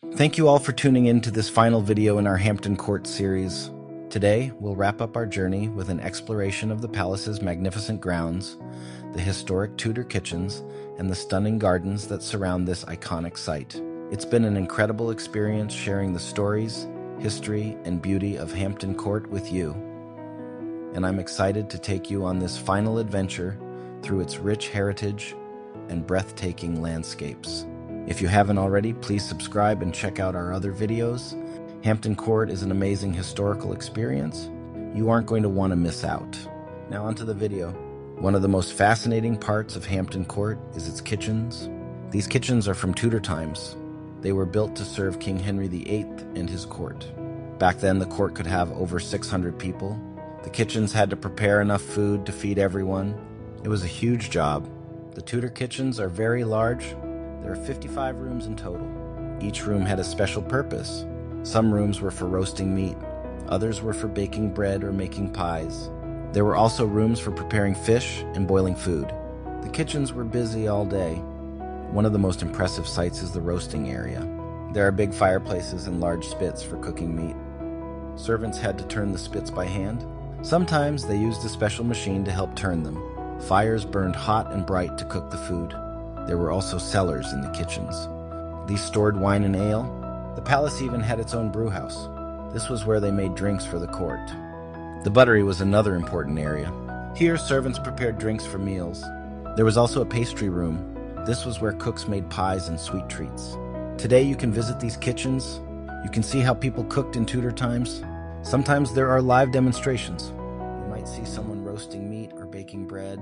Thank you all for tuning in to this final video in our Hampton Court series. Today, we'll wrap up our journey with an exploration of the palace's magnificent grounds, the historic Tudor kitchens, and the stunning gardens that surround this iconic site. It's been an incredible experience sharing the stories, history, and beauty of Hampton Court with you. And I'm excited to take you on this final adventure through its rich heritage and breathtaking landscapes. If you haven't already, please subscribe and check out our other videos. Hampton Court is an amazing historical experience. You aren't going to want to miss out. Now onto the video. One of the most fascinating parts of Hampton Court is its kitchens. These kitchens are from Tudor times. They were built to serve King Henry VIII and his court. Back then, the court could have over 600 people. The kitchens had to prepare enough food to feed everyone. It was a huge job. The Tudor kitchens are very large. There are 55 rooms in total. Each room had a special purpose. Some rooms were for roasting meat. Others were for baking bread or making pies. There were also rooms for preparing fish and boiling food. The kitchens were busy all day. One of the most impressive sights is the roasting area. There are big fireplaces and large spits for cooking meat. Servants had to turn the spits by hand. Sometimes they used a special machine to help turn them. Fires burned hot and bright to cook the food. There were also cellars in the kitchens. These stored wine and ale. The palace even had its own brew house. This was where they made drinks for the court. The buttery was another important area. Here, servants prepared drinks for meals. There was also a pastry room. This was where cooks made pies and sweet treats. Today, you can visit these kitchens. You can see how people cooked in Tudor times. Sometimes there are live demonstrations. You might see someone roasting meat or baking bread.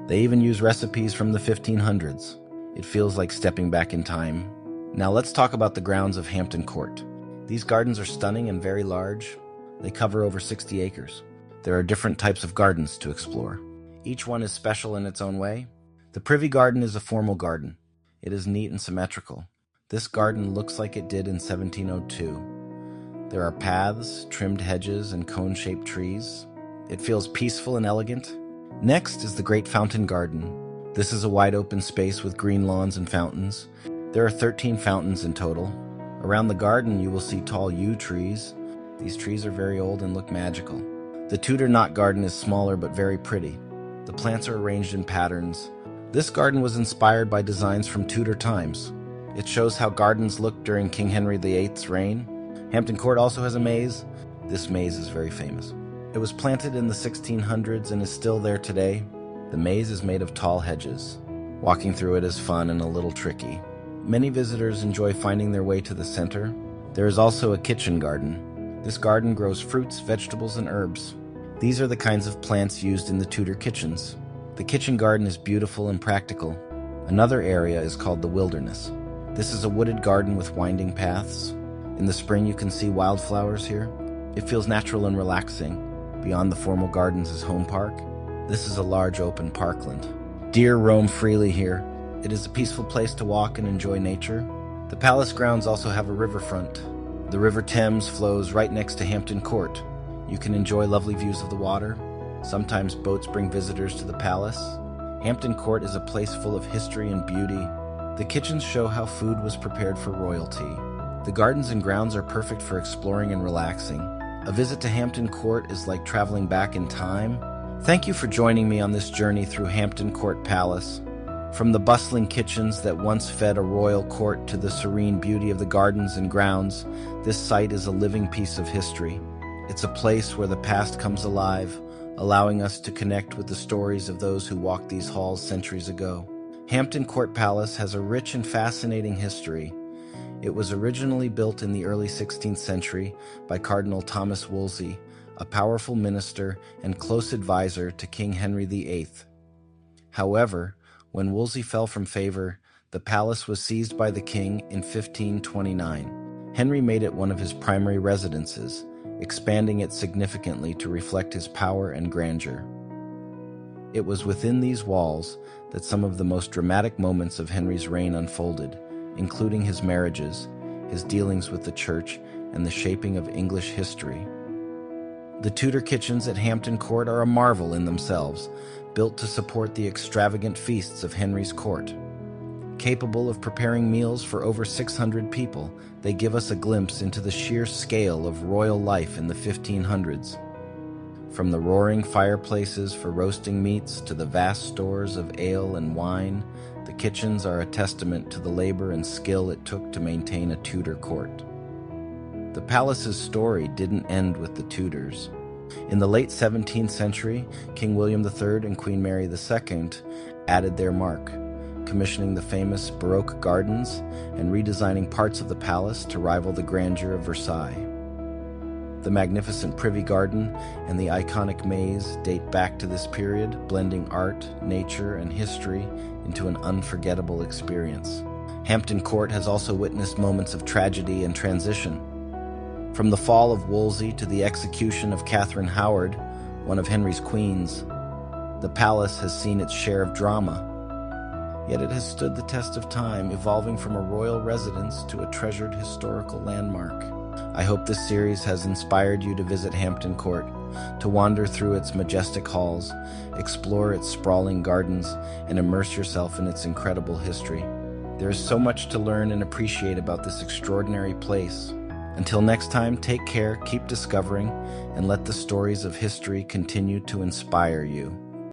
They even use recipes from the 1500s. It feels like stepping back in time. Now let's talk about the grounds of Hampton Court. These gardens are stunning and very large. They cover over 60 acres. There are different types of gardens to explore. Each one is special in its own way. The Privy Garden is a formal garden. It is neat and symmetrical. This garden looks like it did in 1702. There are paths, trimmed hedges, and cone-shaped trees. It feels peaceful and elegant. Next is the Great Fountain Garden. This is a wide open space with green lawns and fountains. There are 13 fountains in total. Around the garden you will see tall yew trees. These trees are very old and look magical. The Tudor knot garden is smaller but very pretty. The plants are arranged in patterns. This garden was inspired by designs from Tudor times. It shows how gardens looked during King Henry VIII's reign. Hampton Court also has a maze. This maze is very famous. It was planted in the 1600s and is still there today. The maze is made of tall hedges. Walking through it is fun and a little tricky. Many visitors enjoy finding their way to the center. There is also a kitchen garden. This garden grows fruits, vegetables, and herbs. These are the kinds of plants used in the Tudor kitchens. The kitchen garden is beautiful and practical. Another area is called the wilderness. This is a wooded garden with winding paths. In the spring you can see wildflowers here. It feels natural and relaxing. Beyond the formal gardens is Home Park. This is a large open parkland. Deer roam freely here. It is a peaceful place to walk and enjoy nature. The palace grounds also have a riverfront. The River Thames flows right next to Hampton Court. You can enjoy lovely views of the water. Sometimes boats bring visitors to the palace. Hampton Court is a place full of history and beauty. The kitchens show how food was prepared for royalty. The gardens and grounds are perfect for exploring and relaxing. A visit to Hampton Court is like traveling back in time. Thank you for joining me on this journey through Hampton Court Palace. From the bustling kitchens that once fed a royal court to the serene beauty of the gardens and grounds, this site is a living piece of history. It's a place where the past comes alive, allowing us to connect with the stories of those who walked these halls centuries ago. Hampton Court Palace has a rich and fascinating history. It was originally built in the early 16th century by Cardinal Thomas Wolsey, a powerful minister and close advisor to King Henry VIII. However, when Wolsey fell from favor, the palace was seized by the king in 1529. Henry made it one of his primary residences, expanding it significantly to reflect his power and grandeur. It was within these walls that some of the most dramatic moments of Henry's reign unfolded, including his marriages, his dealings with the church, and the shaping of English history. The Tudor kitchens at Hampton Court are a marvel in themselves, built to support the extravagant feasts of Henry's court. Capable of preparing meals for over 600 people, they give us a glimpse into the sheer scale of royal life in the 1500s. From the roaring fireplaces for roasting meats to the vast stores of ale and wine, the kitchens are a testament to the labor and skill it took to maintain a Tudor court. The palace's story didn't end with the Tudors. In the late 17th century, King William III and Queen Mary II added their mark, commissioning the famous Baroque gardens and redesigning parts of the palace to rival the grandeur of Versailles. The magnificent Privy Garden and the iconic maze date back to this period, blending art, nature, and history into an unforgettable experience. Hampton Court has also witnessed moments of tragedy and transition. From the fall of Wolsey to the execution of Catherine Howard, one of Henry's queens, the palace has seen its share of drama. Yet it has stood the test of time, evolving from a royal residence to a treasured historical landmark. I hope this series has inspired you to visit Hampton Court, to wander through its majestic halls, explore its sprawling gardens, and immerse yourself in its incredible history. There is so much to learn and appreciate about this extraordinary place. Until next time, take care, keep discovering, and let the stories of history continue to inspire you.